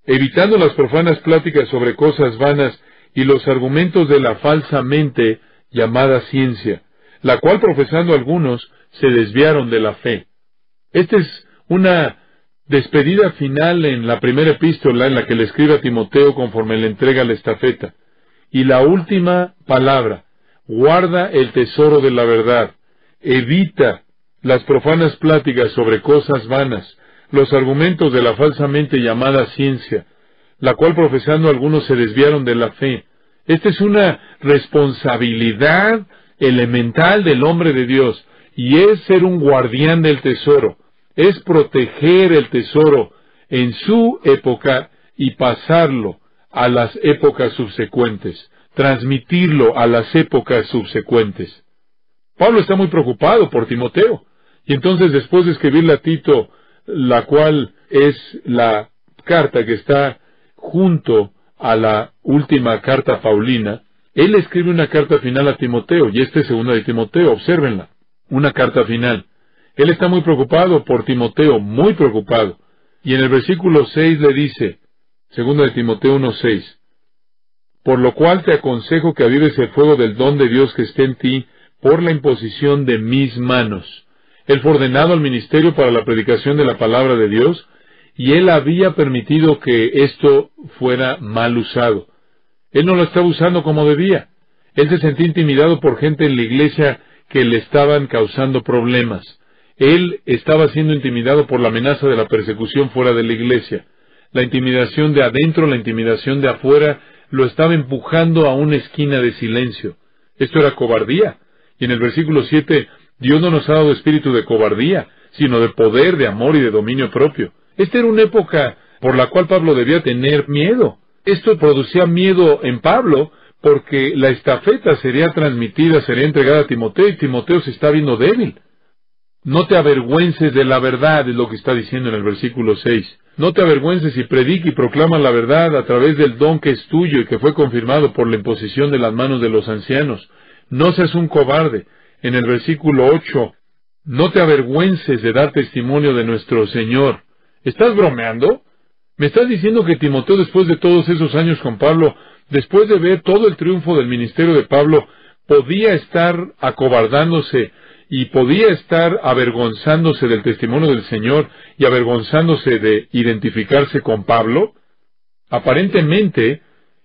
evitando las profanas pláticas sobre cosas vanas y los argumentos de la falsa mente llamada ciencia, la cual profesando algunos se desviaron de la fe. Esta es una despedida final en la primera epístola en la que le escribe a Timoteo conforme le entrega la estafeta. Y la última palabra: guarda el tesoro de la verdad, evita las profanas pláticas sobre cosas vanas, los argumentos de la falsa mente llamada ciencia, la cual profesando algunos se desviaron de la fe. Esta es una responsabilidad elemental del hombre de Dios, y es ser un guardián del tesoro, es proteger el tesoro en su época y pasarlo a las épocas subsecuentes, transmitirlo a las épocas subsecuentes. Pablo está muy preocupado por Timoteo, y entonces después de escribirle a Tito, la cual es la carta que está junto a la última carta paulina, él escribe una carta final a Timoteo, y esta es segunda de Timoteo, obsérvenla, una carta final. Él está muy preocupado por Timoteo, muy preocupado, y en el versículo 6 le dice, segunda de Timoteo 1:6, por lo cual te aconsejo que avives el fuego del don de Dios que esté en ti por la imposición de mis manos. Él fue ordenado al ministerio para la predicación de la palabra de Dios, y él había permitido que esto fuera mal usado. Él no lo estaba usando como debía. Él se sentía intimidado por gente en la iglesia que le estaban causando problemas. Él estaba siendo intimidado por la amenaza de la persecución fuera de la iglesia. La intimidación de adentro, la intimidación de afuera, lo estaba empujando a una esquina de silencio. Esto era cobardía. Y en el versículo 7, Dios no nos ha dado espíritu de cobardía, sino de poder, de amor y de dominio propio. Esta era una época por la cual Pablo debía tener miedo. Esto producía miedo en Pablo, porque la estafeta sería transmitida, sería entregada a Timoteo, y Timoteo se está viendo débil. No te avergüences de la verdad, es lo que está diciendo en el versículo 6. No te avergüences y predica y proclama la verdad a través del don que es tuyo y que fue confirmado por la imposición de las manos de los ancianos. No seas un cobarde. En el versículo 8, no te avergüences de dar testimonio de nuestro Señor. ¿Estás bromeando? ¿Me estás diciendo que Timoteo, después de todos esos años con Pablo, después de ver todo el triunfo del ministerio de Pablo, podía estar acobardándose y podía estar avergonzándose del testimonio del Señor y avergonzándose de identificarse con Pablo? Aparentemente,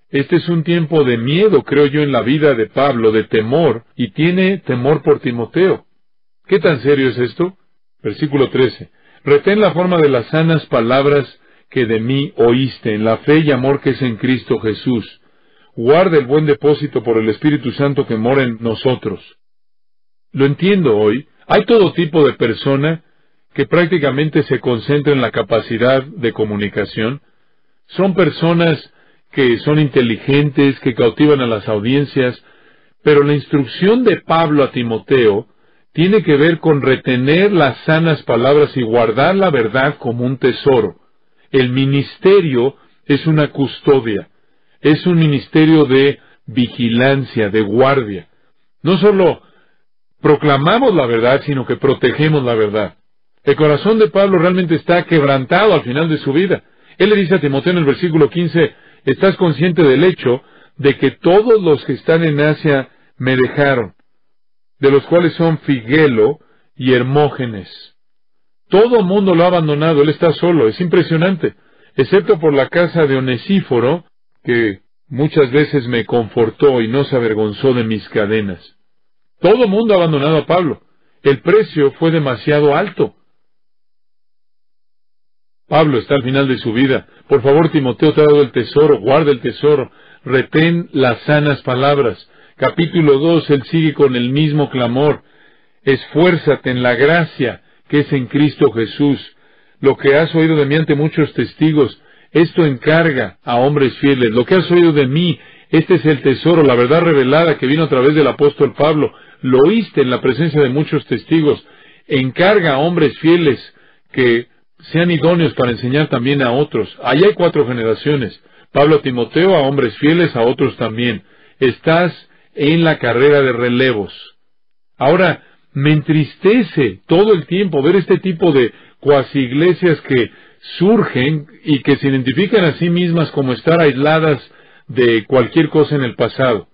este es un tiempo de miedo, creo yo, en la vida de Pablo, de temor, y tiene temor por Timoteo. ¿Qué tan serio es esto? Versículo 13. Retén la forma de las sanas palabras que de mí oíste, en la fe y amor que es en Cristo Jesús. Guarda el buen depósito por el Espíritu Santo que mora en nosotros. Lo entiendo hoy. Hay todo tipo de persona que prácticamente se concentra en la capacidad de comunicación. Son personas que son inteligentes, que cautivan a las audiencias, pero la instrucción de Pablo a Timoteo tiene que ver con retener las sanas palabras y guardar la verdad como un tesoro. El ministerio es una custodia, es un ministerio de vigilancia, de guardia. No solo proclamamos la verdad, sino que protegemos la verdad. El corazón de Pablo realmente está quebrantado al final de su vida. Él le dice a Timoteo en el versículo 15, ¿estás consciente del hecho de que todos los que están en Asia me dejaron, de los cuales son Figelo y Hermógenes? Todo mundo lo ha abandonado, él está solo, es impresionante, excepto por la casa de Onesíforo, que muchas veces me confortó y no se avergonzó de mis cadenas. Todo mundo ha abandonado a Pablo. El precio fue demasiado alto. Pablo está al final de su vida. Por favor, Timoteo te ha dado el tesoro, guarda el tesoro, retén las sanas palabras. Capítulo 2, él sigue con el mismo clamor. Esfuérzate en la gracia que es en Cristo Jesús. Lo que has oído de mí ante muchos testigos, esto encarga a hombres fieles. Lo que has oído de mí, este es el tesoro, la verdad revelada que vino a través del apóstol Pablo. Lo oíste en la presencia de muchos testigos. Encarga a hombres fieles que sean idóneos para enseñar también a otros. Allá hay 4 generaciones. Pablo a Timoteo, a hombres fieles, a otros también. Estás en la carrera de relevos. Ahora, me entristece todo el tiempo ver este tipo de cuasi iglesias que surgen y que se identifican a sí mismas como estar aisladas de cualquier cosa en el pasado.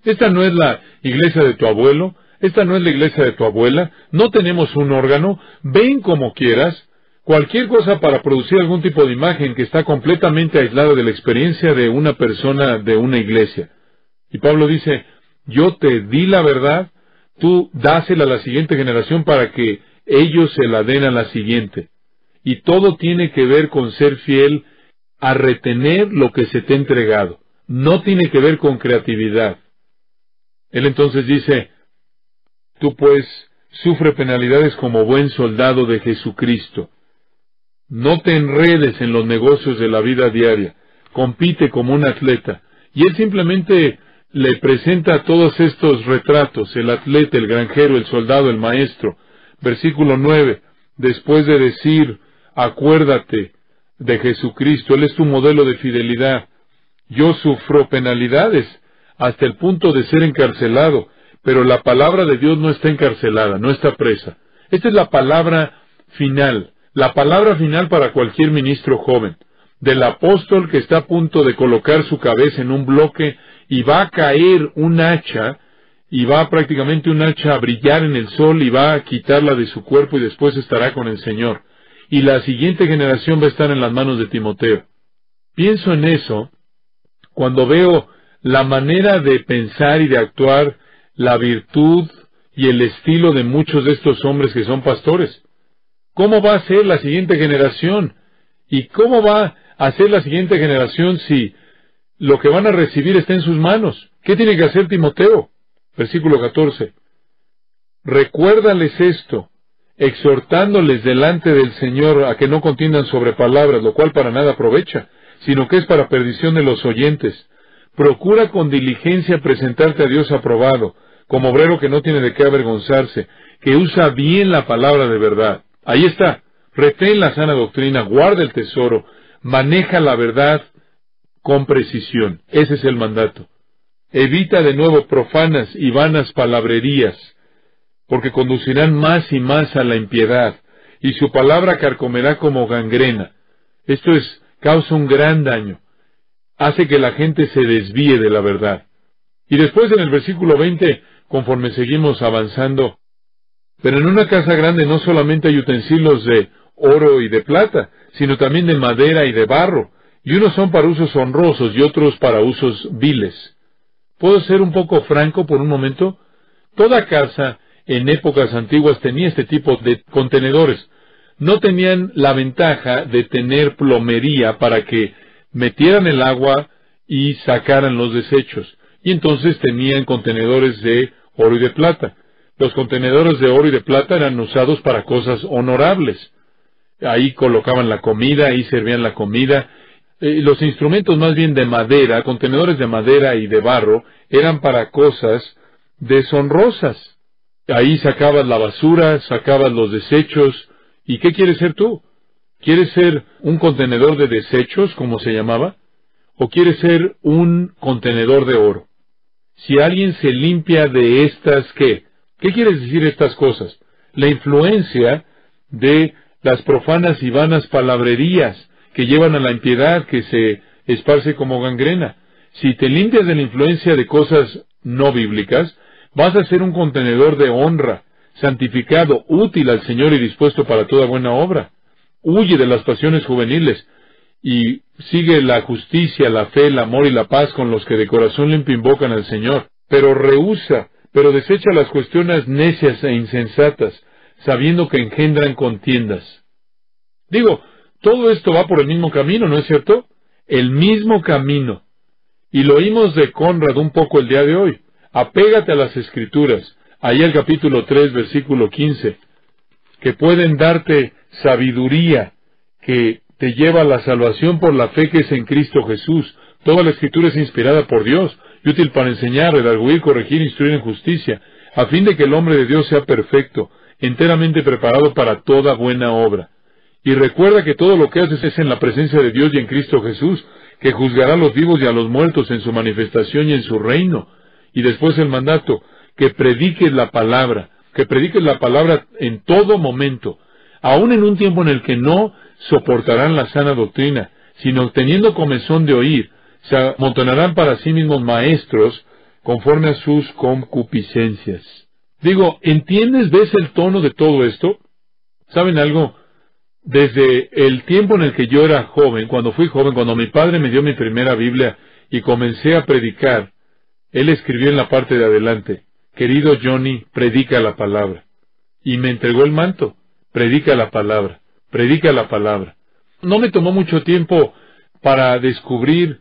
Esta no es la iglesia de tu abuelo, esta no es la iglesia de tu abuela, no tenemos un órgano, ven como quieras, cualquier cosa para producir algún tipo de imagen que está completamente aislada de la experiencia de una persona de una iglesia. Y Pablo dice, yo te di la verdad, tú dásela a la siguiente generación para que ellos se la den a la siguiente. Y todo tiene que ver con ser fiel a retener lo que se te ha entregado. No tiene que ver con creatividad. Él entonces dice, tú pues sufre penalidades como buen soldado de Jesucristo. No te enredes en los negocios de la vida diaria. Compite como un atleta. Y él simplemente le presenta todos estos retratos, el atleta, el granjero, el soldado, el maestro. Versículo 9, después de decir, acuérdate de Jesucristo, Él es tu modelo de fidelidad. Yo sufro penalidades hasta el punto de ser encarcelado, pero la palabra de Dios no está encarcelada, no está presa. Esta es la palabra final para cualquier ministro joven, del apóstol que está a punto de colocar su cabeza en un bloque y va a caer un hacha, y va prácticamente un hacha a brillar en el sol y va a quitarla de su cuerpo y después estará con el Señor. Y la siguiente generación va a estar en las manos de Timoteo. Pienso en eso cuando veo la manera de pensar y de actuar, la virtud y el estilo de muchos de estos hombres que son pastores. ¿Cómo va a ser la siguiente generación? ¿Y cómo va a ser la siguiente generación si lo que van a recibir está en sus manos? ¿Qué tiene que hacer Timoteo? Versículo 14. Recuérdales esto, exhortándoles delante del Señor a que no contiendan sobre palabras, lo cual para nada aprovecha, sino que es para perdición de los oyentes. Procura con diligencia presentarte a Dios aprobado, como obrero que no tiene de qué avergonzarse, que usa bien la palabra de verdad. Ahí está, retén la sana doctrina, guarda el tesoro, maneja la verdad con precisión. Ese es el mandato. Evita de nuevo profanas y vanas palabrerías, porque conducirán más y más a la impiedad, y su palabra carcomerá como gangrena. Esto causa un gran daño. Hace que la gente se desvíe de la verdad. Y después en el versículo 20, conforme seguimos avanzando, pero en una casa grande no solamente hay utensilios de oro y de plata, sino también de madera y de barro, y unos son para usos honrosos y otros para usos viles. ¿Puedo ser un poco franco por un momento? Toda casa en épocas antiguas tenía este tipo de contenedores. No tenían la ventaja de tener plomería para que metieran el agua y sacaran los desechos. Y entonces tenían contenedores de oro y de plata. Los contenedores de oro y de plata eran usados para cosas honorables. Ahí colocaban la comida, ahí servían la comida. Los instrumentos más bien de madera, contenedores de madera y de barro, eran para cosas deshonrosas. Ahí sacabas la basura, sacabas los desechos. ¿Y qué quieres ser tú? ¿Quieres ser un contenedor de desechos, como se llamaba? ¿O quieres ser un contenedor de oro? Si alguien se limpia de estas, ¿qué? ¿Qué quieres decir estas cosas? La influencia de las profanas y vanas palabrerías que llevan a la impiedad que se esparce como gangrena. Si te limpias de la influencia de cosas no bíblicas, vas a ser un contenedor de honra, santificado, útil al Señor y dispuesto para toda buena obra. Huye de las pasiones juveniles y sigue la justicia, la fe, el amor y la paz con los que de corazón limpio invocan al Señor. Pero desecha las cuestiones necias e insensatas, sabiendo que engendran contiendas. Digo, todo esto va por el mismo camino, ¿no es cierto? El mismo camino. Y lo oímos de Conrad un poco el día de hoy. Apégate a las Escrituras. Ahí el capítulo 3, versículo 15. Que pueden darte sabiduría, que te lleva a la salvación por la fe que es en Cristo Jesús. Toda la Escritura es inspirada por Dios, y útil para enseñar, redarguir, corregir, instruir en justicia, a fin de que el hombre de Dios sea perfecto, enteramente preparado para toda buena obra. Y recuerda que todo lo que haces es en la presencia de Dios y en Cristo Jesús, que juzgará a los vivos y a los muertos en su manifestación y en su reino. Y después el mandato, que prediques la palabra, que prediques la palabra en todo momento, aun en un tiempo en el que no soportarán la sana doctrina, sino teniendo comezón de oír, se amontonarán para sí mismos maestros conforme a sus concupiscencias. Digo, ¿entiendes? ¿Ves el tono de todo esto? ¿Saben algo? Desde el tiempo en el que yo era joven, cuando fui joven, cuando mi padre me dio mi primera Biblia y comencé a predicar, él escribió en la parte de adelante: querido Johnny, predica la palabra. Y me entregó el manto: predica la palabra, predica la palabra. No me tomó mucho tiempo para descubrir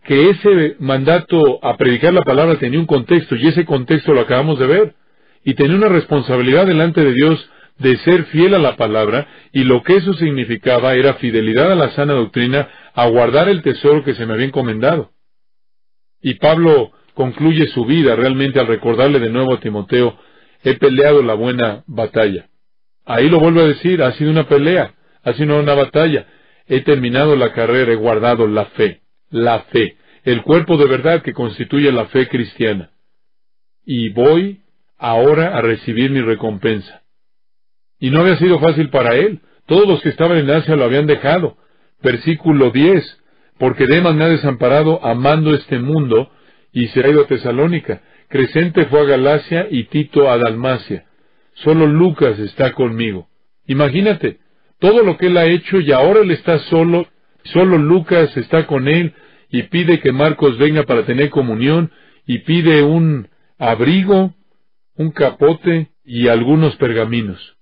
que ese mandato a predicar la palabra tenía un contexto, y ese contexto lo acabamos de ver. Y tenía una responsabilidad delante de Dios de ser fiel a la palabra, y lo que eso significaba era fidelidad a la sana doctrina, a guardar el tesoro que se me había encomendado. Y Pablo concluye su vida realmente al recordarle de nuevo a Timoteo: he peleado la buena batalla. Ahí lo vuelvo a decir, ha sido una pelea, ha sido una batalla. He terminado la carrera, he guardado la fe, el cuerpo de verdad que constituye la fe cristiana. Y voy ahora a recibir mi recompensa. Y no había sido fácil para él. Todos los que estaban en Asia lo habían dejado. Versículo 10. Porque Demas me ha desamparado amando este mundo, y se ha ido a Tesalónica. Crescente fue a Galacia y Tito a Dalmacia. Solo Lucas está conmigo. Imagínate, todo lo que él ha hecho, y ahora él está solo. Solo Lucas está con él, y pide que Marcos venga para tener comunión, y pide un abrigo, un capote y algunos pergaminos.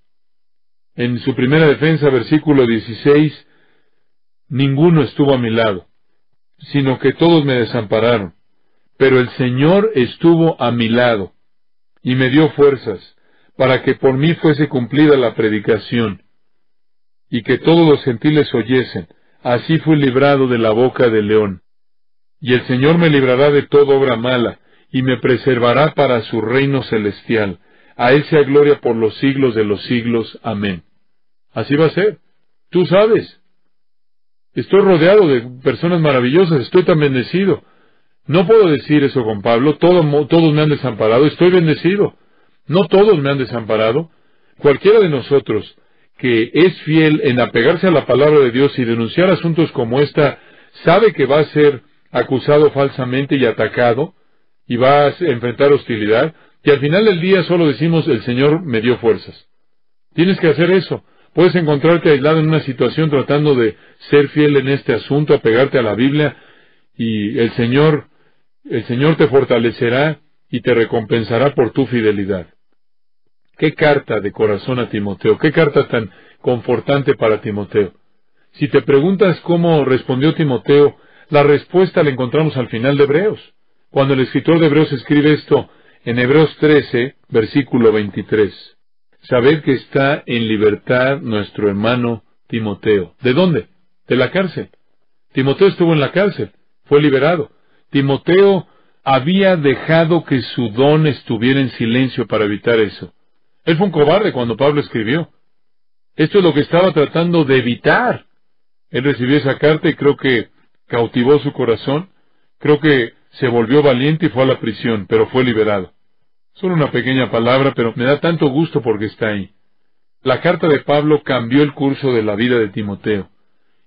En su primera defensa, versículo 16, ninguno estuvo a mi lado, sino que todos me desampararon. Pero el Señor estuvo a mi lado, y me dio fuerzas, para que por mí fuese cumplida la predicación, y que todos los gentiles oyesen. Así fui librado de la boca del león. Y el Señor me librará de toda obra mala, y me preservará para su reino celestial. A Él sea gloria por los siglos de los siglos. Amén. Así va a ser. Tú sabes. Estoy rodeado de personas maravillosas, estoy tan bendecido. No puedo decir eso con Pablo: todos me han desamparado. Estoy bendecido. No todos me han desamparado. Cualquiera de nosotros que es fiel en apegarse a la palabra de Dios y denunciar asuntos como esta, sabe que va a ser acusado falsamente y atacado, y va a enfrentar hostilidad, y al final del día solo decimos: el Señor me dio fuerzas. Tienes que hacer eso. Puedes encontrarte aislado en una situación tratando de ser fiel en este asunto, apegarte a la Biblia, y el Señor te fortalecerá y te recompensará por tu fidelidad. ¡Qué carta de corazón a Timoteo! ¡Qué carta tan confortante para Timoteo! Si te preguntas cómo respondió Timoteo, la respuesta la encontramos al final de Hebreos. Cuando el escritor de Hebreos escribe esto, en Hebreos 13, versículo 23. Sabed que está en libertad nuestro hermano Timoteo. ¿De dónde? De la cárcel. Timoteo estuvo en la cárcel, fue liberado. Timoteo había dejado que su don estuviera en silencio para evitar eso. Él fue un cobarde cuando Pablo escribió. Esto es lo que estaba tratando de evitar. Él recibió esa carta y creo que cautivó su corazón. Creo que se volvió valiente y fue a la prisión, pero fue liberado. Solo una pequeña palabra, pero me da tanto gusto porque está ahí. La carta de Pablo cambió el curso de la vida de Timoteo,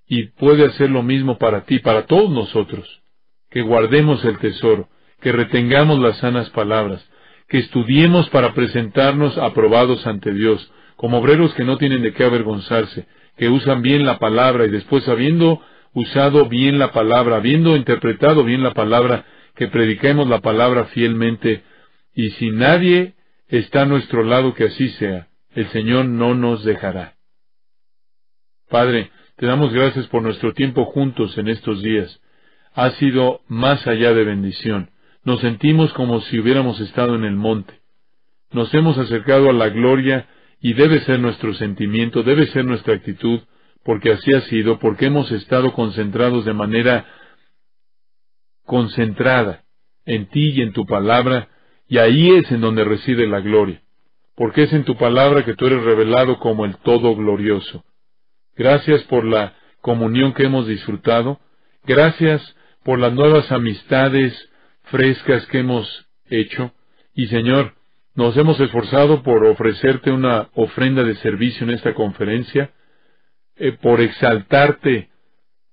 y puede hacer lo mismo para ti, para todos nosotros. Que guardemos el tesoro, que retengamos las sanas palabras, que estudiemos para presentarnos aprobados ante Dios, como obreros que no tienen de qué avergonzarse, que usan bien la palabra, y después, habiendo usado bien la palabra, habiendo interpretado bien la palabra, que prediquemos la palabra fielmente. Y si nadie está a nuestro lado, que así sea. El Señor no nos dejará. Padre, te damos gracias por nuestro tiempo juntos en estos días. Ha sido más allá de bendición. Nos sentimos como si hubiéramos estado en el monte. Nos hemos acercado a la gloria, y debe ser nuestro sentimiento, debe ser nuestra actitud, porque así ha sido, porque hemos estado concentrados de manera concentrada en ti y en tu palabra, y ahí es en donde reside la gloria, porque es en tu palabra que tú eres revelado como el todo glorioso. Gracias por la comunión que hemos disfrutado, gracias por las nuevas amistades frescas que hemos hecho, y Señor, Nos hemos esforzado por ofrecerte una ofrenda de servicio en esta conferencia, por exaltarte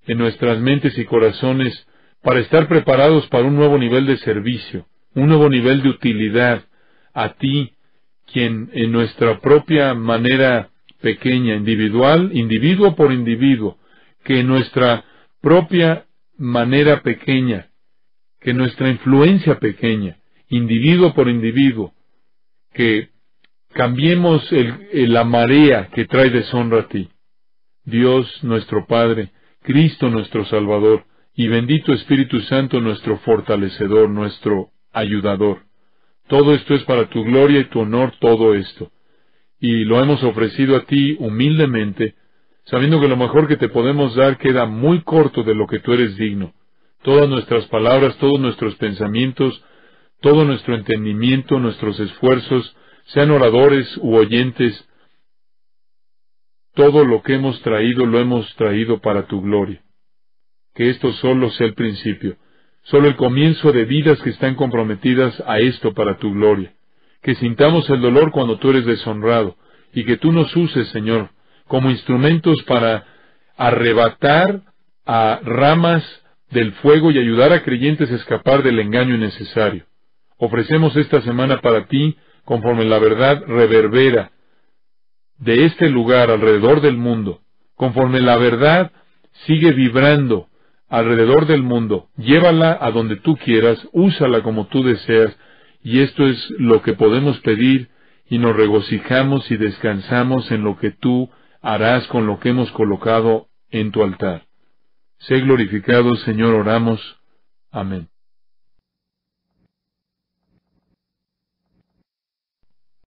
en nuestras mentes y corazones, para estar preparados para un nuevo nivel de servicio, un nuevo nivel de utilidad a ti, quien en nuestra propia manera pequeña, individual, individuo por individuo, que en nuestra propia manera pequeña, que nuestra influencia pequeña, individuo por individuo, que cambiemos la marea que trae deshonra a ti. Dios nuestro Padre, Cristo nuestro Salvador, y bendito Espíritu Santo nuestro fortalecedor, nuestro ayudador. Todo esto es para tu gloria y tu honor, todo esto. Y lo hemos ofrecido a ti humildemente, sabiendo que lo mejor que te podemos dar queda muy corto de lo que tú eres digno. Todas nuestras palabras, todos nuestros pensamientos, todo nuestro entendimiento, nuestros esfuerzos, sean oradores u oyentes, todo lo que hemos traído lo hemos traído para tu gloria. Que esto solo sea el principio, solo el comienzo de vidas que están comprometidas a esto para tu gloria. Que sintamos el dolor cuando tú eres deshonrado, y que tú nos uses, Señor, como instrumentos para arrebatar a ramas del fuego y ayudar a creyentes a escapar del engaño innecesario. Ofrecemos esta semana para ti, conforme la verdad reverbera de este lugar alrededor del mundo, conforme la verdad sigue vibrando alrededor del mundo. Llévala a donde tú quieras, úsala como tú deseas, y esto es lo que podemos pedir, y nos regocijamos y descansamos en lo que tú harás con lo que hemos colocado en tu altar. Sé glorificado, Señor, oramos. Amén.